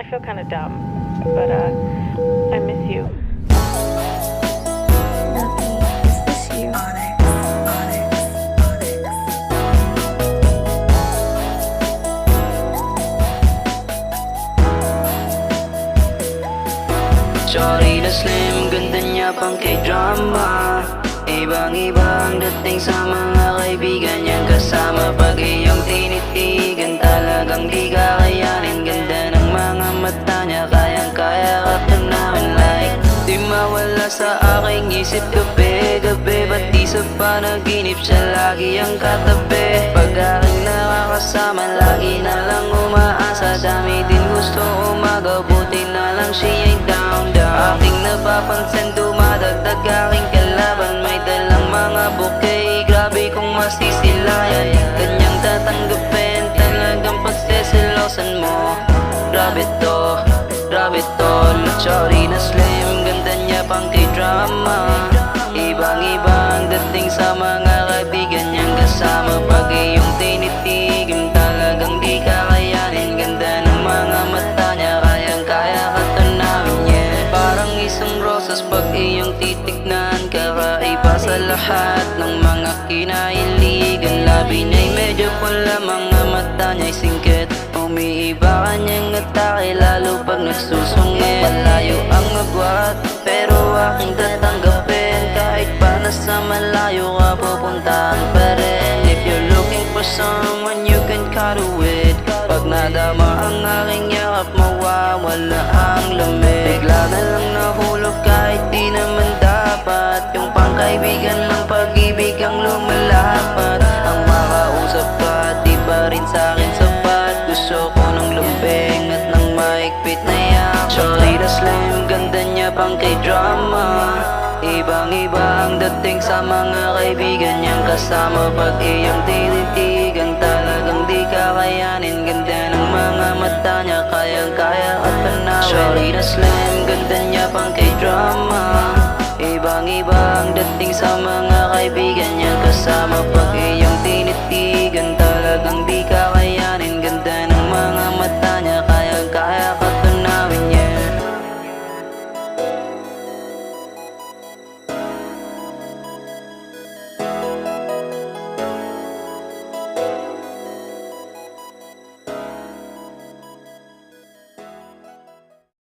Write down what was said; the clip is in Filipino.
I feel kind of dumb, but I miss you. Lucky, is this you? Onyx, Onyx, Onyx. Shorty na slim, ganda niya pang K-drama. Ibang-iba ang dating sa mga kaibigan niyang kasama. Pag iyong tinitigan, talagang di kakayanin. Ganda ng mga mata niya, kayang-kaya ka tanawin. Like, di mawala sa aking isip gabi-gabi. Pati sa panaginip siya lagi ang katabi. Pag aking nakakasama, lagi na lang umaasa. Dami din gusto umaga, buti na lang siya ay down. Aking napapansin, dumadagdag aking kalaban. May dalang mga bouquet, grabe kung masisilayan. Kanyang tatanggapin, talagang pagsisilosan mo. Grabe to, grabe to. Shorty na slim, ganda niya pang K-drama. Ibang-iba ang dating sa mga kaibigan niyang kasama. Pag iyong tinitigim, talagang di kakayanin. Ganda ng mga mata niya, kayang-kaya ka tanawin niya. Parang isang rosas pag iyong titignan. Kakaiba sa lahat ng mga kinahiligan. Labi niya'y medyo pula, mga mata niya'y singkit. Umiiba kanyang atake, lalo pag nagsusungit. Malayo ang agwat, pero aking tatanggapin. Kahit pa nasa malayo ka, pupuntahan pa rin. If you're looking for someone you can cuddle with, pag nadama ang aking yakap, mawawala ang lamig. Bigla na lang nahulog kahit di naman dapat. Yung pangkaibigan lang, pag-ibig ang lumalapat. Ang makausap ka, di pa rin sa'kin sapat. Gusto ko ng lambing at ng maikpit na yak. Shorty na slim, ganda niya pang K-drama. Ibang-iba ang dating sa mga kaibigan niyang kasama. Pag iyong tinitigan, talagang di kakayanin. Ganda ng mga mata niya, kayang-kaya at tanawin. Shorty na slim, ganda niya pang K-drama. Ibang-iba ang dating sa mga kaibigan niyang kasama. Pag